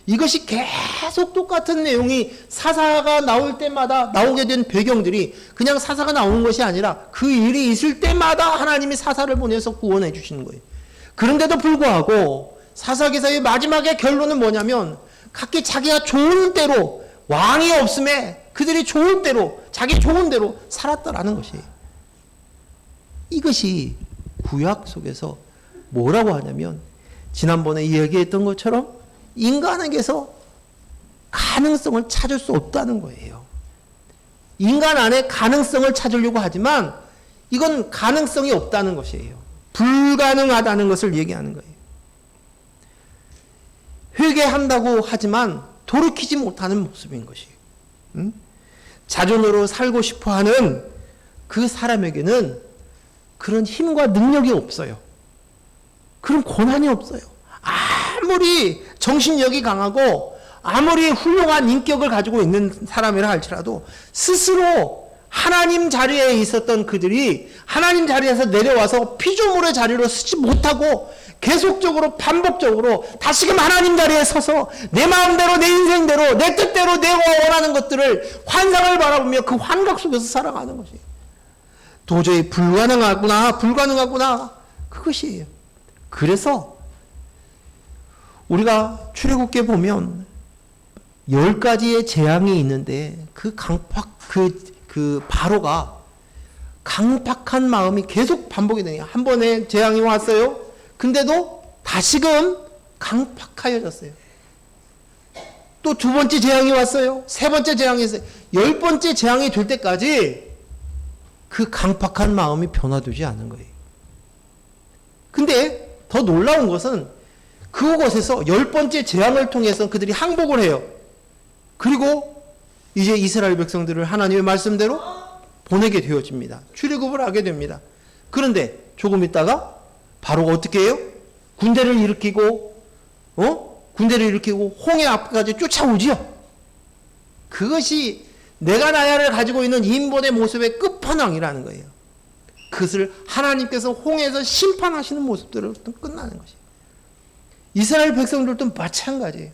이것이 계속 똑같은 내용이 사사가 나올 때마다 나오게 된 배경들이 그냥 사사가 나오는 것이 아니라 그 일이 있을 때마다 하나님이 사사를 보내서 구원해 주시는 거예요. 그런데도 불구하고 사사기서의 마지막의 결론은 뭐냐면 각기 자기가 좋은 대로 왕이 없음에 그들이 좋은 대로 자기 좋은 대로 살았다라는 것이에요. 이것이 구약 속에서 뭐라고 하냐면 지난번에 이야기했던 것처럼 인간에게서 가능성을 찾을 수 없다는 거예요. 인간 안에 가능성을 찾으려고 하지만 이건 가능성이 없다는 것이에요. 불가능하다는 것을 얘기하는 거예요. 회개한다고 하지만 돌이키지 못하는 모습인 것이에요. 자존으로 살고 싶어하는 그 사람에게는 그런 힘과 능력이 없어요. 그런 권한이 없어요. 아무리 정신력이 강하고 아무리 훌륭한 인격을 가지고 있는 사람이라 할지라도 스스로 하나님 자리에 있었던 그들이 하나님 자리에서 내려와서 피조물의 자리로 서지 못하고 계속적으로 반복적으로 다시금 하나님 자리에 서서 내 마음대로 내 인생대로 내 뜻대로 내가 원하는 것들을 환상을 바라보며 그 환각 속에서 살아가는 것이에요. 도저히 불가능하구나 그것이에요. 그래서 우리가 출애굽기에 보면 10가지의 재앙이 있는데 그 바로가 강팍한 마음이 계속 반복이 돼요. 한 번에 재앙이 왔어요. 근데도 다시금 강팍하여졌어요. 또 두 번째 재앙이 왔어요. 세 번째 재앙이 있어요. 10번째 재앙이 될 때까지 그 강팍한 마음이 변화되지 않은 거예요. 근데 더 놀라운 것은 그곳에서 10번째 재앙을 통해서 그들이 항복을 해요. 그리고 이제 이스라엘 백성들을 하나님의 말씀대로 보내게 되어집니다. 출애굽을 하게 됩니다. 그런데 조금 있다가 바로가 어떻게 해요? 군대를 일으키고 홍해 앞까지 쫓아오지요. 그것이 내가 나야를 가지고 있는 인본의 모습의 끝판왕이라는 거예요. 그것을 하나님께서 홍해에서 심판하시는 모습들로 끝나는 것이에요. 이스라엘 백성들도 마찬가지예요.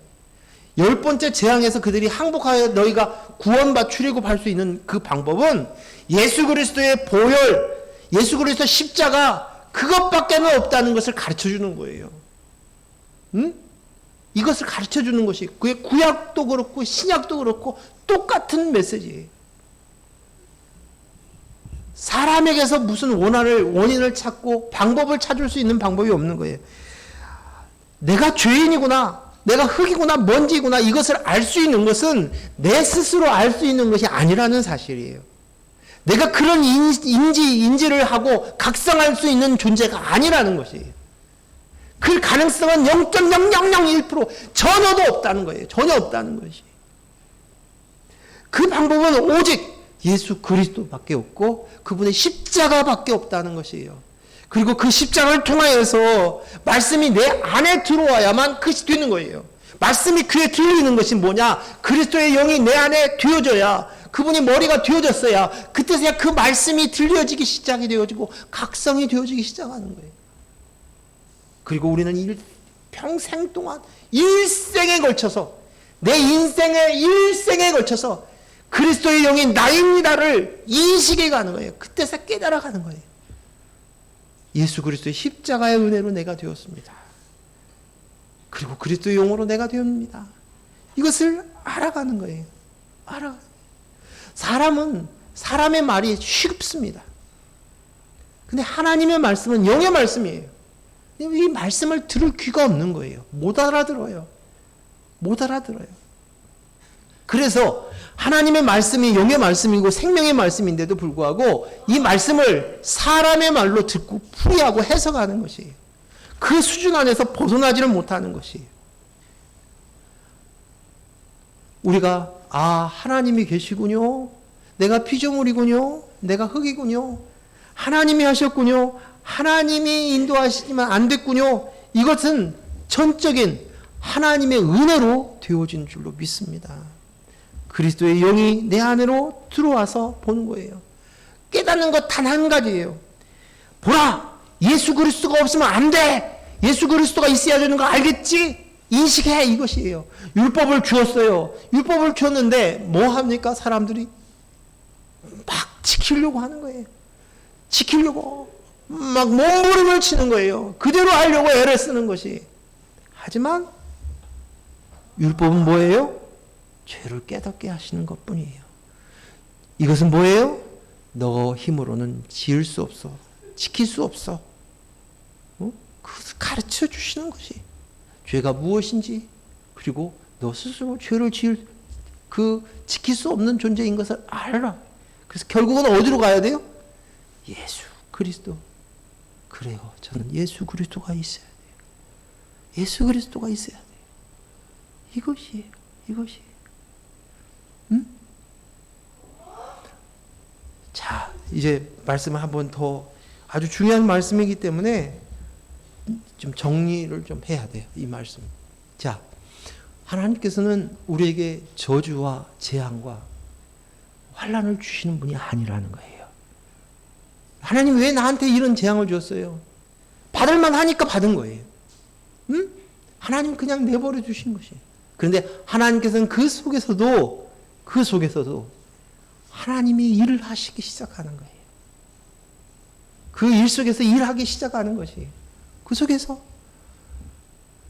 10번째 재앙에서 그들이 항복하여 너희가 구원받 출애굽할 수 있는 그 방법은 예수 그리스도의 보혈, 예수 그리스도 십자가 그것밖에는 없다는 것을 가르쳐 주는 거예요. 이 이것을 가르쳐 주는 것이, 그게 구약도 그렇고 신약도 그렇고 똑같은 메시지예요. 사람에게서 무슨 원인을 찾고 방법을 찾을 수 있는 방법이 없는 거예요. 내가 죄인이구나, 내가 흙이구나, 먼지구나, 이것을 알 수 있는 것은 내 스스로 알 수 있는 것이 아니라는 사실이에요. 내가 그런 인지를 하고 각성할 수 있는 존재가 아니라는 것이에요. 그 가능성은 0.0001% 전혀도 없다는 거예요. 전혀 없다는 것이. 그 방법은 오직 예수 그리스도밖에 없고 그분의 십자가밖에 없다는 것이에요. 그리고 그 십자가를 통하여서 말씀이 내 안에 들어와야만 그것이 되는 거예요. 말씀이 귀에 들리는 것이 뭐냐? 그리스도의 영이 내 안에 되어져야, 그분이 머리가 되어졌어야 그때서야 그 말씀이 들려지기 시작이 되어지고 각성이 되어지기 시작하는 거예요. 그리고 우리는 평생 동안 일생에 걸쳐서, 내 인생의 일생에 걸쳐서 그리스도의 영이 나입니다를 인식해 가는 거예요. 그때서 깨달아가는 거예요. 예수 그리스도의 십자가의 은혜로 내가 되었습니다. 그리고 그리스도의 영으로 내가 되었습니다. 이것을 알아가는 거예요. 사람은 사람의 말이 쉽습니다. 근데 하나님의 말씀은 영의 말씀이에요. 이 말씀을 들을 귀가 없는 거예요. 못 알아들어요. 그래서 하나님의 말씀이 영의 말씀이고 생명의 말씀인데도 불구하고 이 말씀을 사람의 말로 듣고 풀이하고 해석하는 것이에요. 그 수준 안에서 벗어나지를 못하는 것이에요. 우리가 하나님이 계시군요. 내가 피조물이군요. 내가 흙이군요. 하나님이 하셨군요. 하나님이 인도하시지만 안 됐군요. 이것은 전적인 하나님의 은혜로 되어진 줄로 믿습니다. 그리스도의 영이 내 안으로 들어와서 보는 거예요. 깨닫는 것 단 한 가지예요. 보라! 예수 그리스도가 없으면 안 돼! 예수 그리스도가 있어야 되는 거 알겠지? 인식해! 이것이에요. 율법을 주었어요. 율법을 줬는데 뭐 합니까? 사람들이 막 지키려고 하는 거예요. 지키려고 막 몸부림을 치는 거예요. 그대로 하려고 애를 쓰는 것이. 하지만 율법은 뭐예요? 죄를 깨닫게 하시는 것뿐이에요. 이것은 뭐예요? 너 힘으로는 지을 수 없어. 지킬 수 없어. 그것을 가르쳐 주시는 것이. 죄가 무엇인지, 그리고 너 스스로 죄를 지킬 수 없는 존재인 것을 알아. 그래서 결국은 어디로 가야 돼요? 예수 그리스도. 그래요. 저는 예수 그리스도가 있어야 돼요. 예수 그리스도가 있어야 돼요. 이것이에요. 자, 이제 말씀을 한 번 더, 아주 중요한 말씀이기 때문에 좀 정리를 좀 해야 돼요. 이 말씀. 자, 하나님께서는 우리에게 저주와 재앙과 환난을 주시는 분이 아니라는 거예요. 하나님 왜 나한테 이런 재앙을 줬어요? 받을만 하니까 받은 거예요. 하나님 그냥 내버려 주신 것이에요. 그런데 하나님께서는 그 속에서도 하나님이 일을 하시기 시작하는 거예요. 그 일 속에서 일하기 시작하는 것이에요. 그 속에서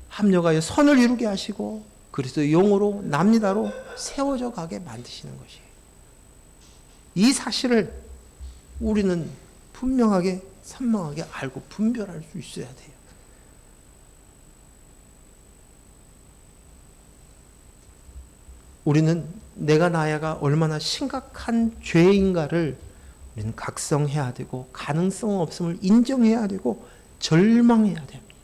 합력하여 선을 이루게 하시고 그리스도의 영으로 납니다로 세워져 가게 만드시는 것이에요. 이 사실을 우리는 분명하게 선명하게 알고 분별할 수 있어야 돼요. 우리는 내가 나야가 얼마나 심각한 죄인가를 우리는 각성해야 되고 가능성 없음을 인정해야 되고 절망해야 됩니다.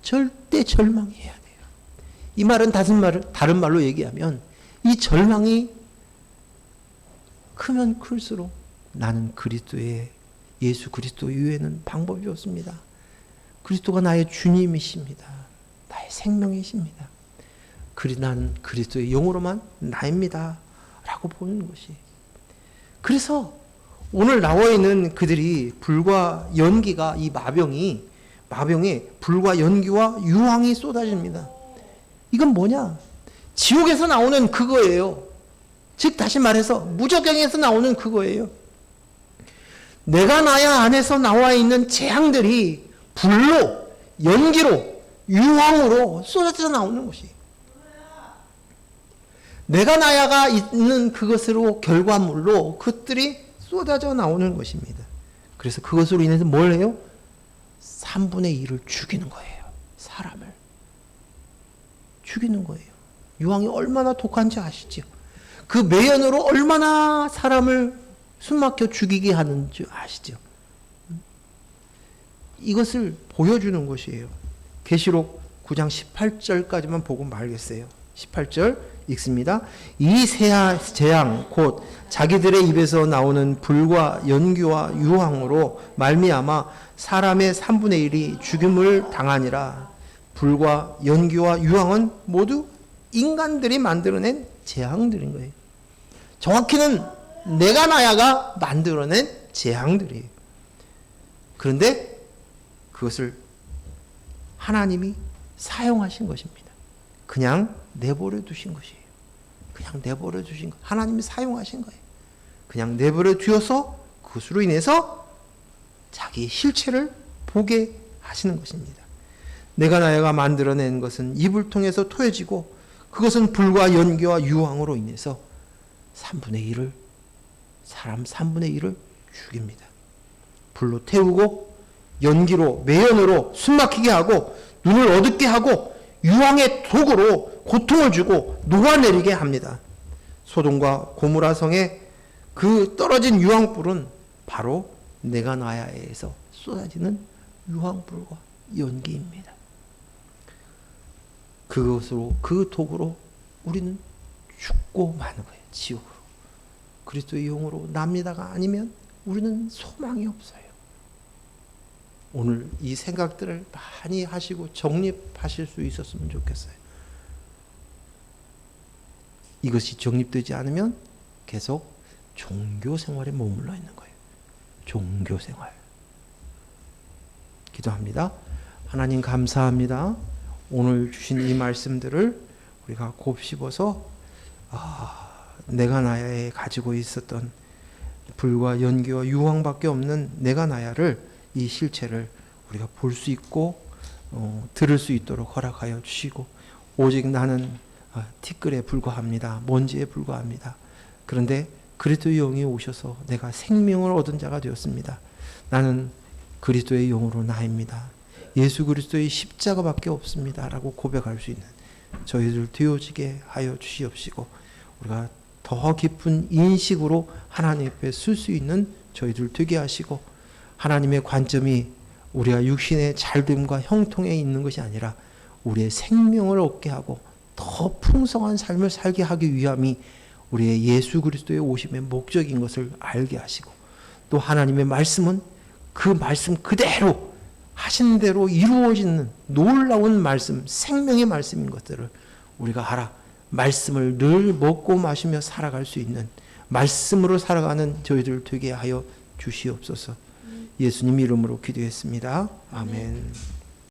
절대 절망해야 돼요. 이 말은 다른 말로 얘기하면 이 절망이 크면 클수록 나는 예수 그리스도 이외에는 방법이 없습니다. 그리스도가 나의 주님이십니다. 나의 생명이십니다. 나는 그리스도의 영으로만 나입니다. 라고 보는 것이. 그래서 오늘 나와 있는 그들이 불과 연기가, 이 마병에 불과 연기와 유황이 쏟아집니다. 이건 뭐냐? 지옥에서 나오는 그거예요. 즉 다시 말해서 무저갱에서 나오는 그거예요. 내가 나야 안에서 나와 있는 재앙들이 불로, 연기로, 유황으로 쏟아져 나오는 것이. 내가 나야가 있는 그것으로 결과물로 그것들이 쏟아져 나오는 것입니다. 그래서 그것으로 인해서 뭘 해요? 3분의 1을 죽이는 거예요. 사람을. 죽이는 거예요. 유황이 얼마나 독한지 아시죠? 그 매연으로 얼마나 사람을 숨막혀 죽이게 하는 줄 아시죠? 이것을 보여주는 것이에요. 계시록 9장 18절까지만 보고 말겠어요. 18절 읽습니다. 이 재앙 곧 자기들의 입에서 나오는 불과 연기와 유황으로 말미암아 사람의 3분의 1이 죽임을 당하니라. 불과 연기와 유황은 모두 인간들이 만들어낸 재앙들인 거예요. 정확히는 내가 나야가 만들어낸 재앙들이에요. 그런데 그것을 하나님이 사용하신 것입니다. 그냥 내버려 두신 것이에요. 그냥 내버려 두신 것. 하나님이 사용하신 거예요. 그냥 내버려 두어서 그것으로 인해서 자기의 실체를 보게 하시는 것입니다. 내가 나야가 만들어낸 것은 입을 통해서 토해지고 그것은 불과 연기와 유황으로 인해서 3분의 1을 사람 3분의 1을 죽입니다. 불로 태우고 연기로 매연으로 숨막히게 하고 눈을 어둡게 하고 유황의 독으로 고통을 주고 녹아내리게 합니다. 소돔과 고모라 성의 그 떨어진 유황불은 바로 내가 나야에서 쏟아지는 유황불과 연기입니다. 그것으로 그 독으로 우리는 죽고 마는 거예요. 지옥으로. 그리스도의 영으로 납니다가 아니면 우리는 소망이 없어요. 오늘 이 생각들을 많이 하시고 정립하실 수 있었으면 좋겠어요. 이것이 정립되지 않으면 계속 종교 생활에 머물러 있는 거예요. 종교 생활. 기도합니다. 하나님 감사합니다. 오늘 주신 이 말씀들을 우리가 곱씹어서 내가 나야에 가지고 있었던 불과 연기와 유황밖에 없는 내가 나야를 이 실체를 우리가 볼 수 있고 들을 수 있도록 허락하여 주시고 오직 나는 티끌에 불과합니다. 먼지에 불과합니다. 그런데 그리스도의 영이 오셔서 내가 생명을 얻은 자가 되었습니다. 나는 그리스도의 영으로 나입니다. 예수 그리스도의 십자가밖에 없습니다. 라고 고백할 수 있는 저희들 되어지게 하여 주시옵시고 우리가 더 깊은 인식으로 하나님 앞에 설 수 있는 저희들 되게 하시고 하나님의 관점이 우리가 육신의 잘됨과 형통에 있는 것이 아니라 우리의 생명을 얻게 하고 더 풍성한 삶을 살게 하기 위함이 우리의 예수 그리스도의 오심의 목적인 것을 알게 하시고 또 하나님의 말씀은 그 말씀 그대로 하신 대로 이루어지는 놀라운 말씀, 생명의 말씀인 것들을 우리가 알아 말씀을 늘 먹고 마시며 살아갈 수 있는 말씀으로 살아가는 저희들 되게 하여 주시옵소서. 예수님 이름으로 기도했습니다. 아멘.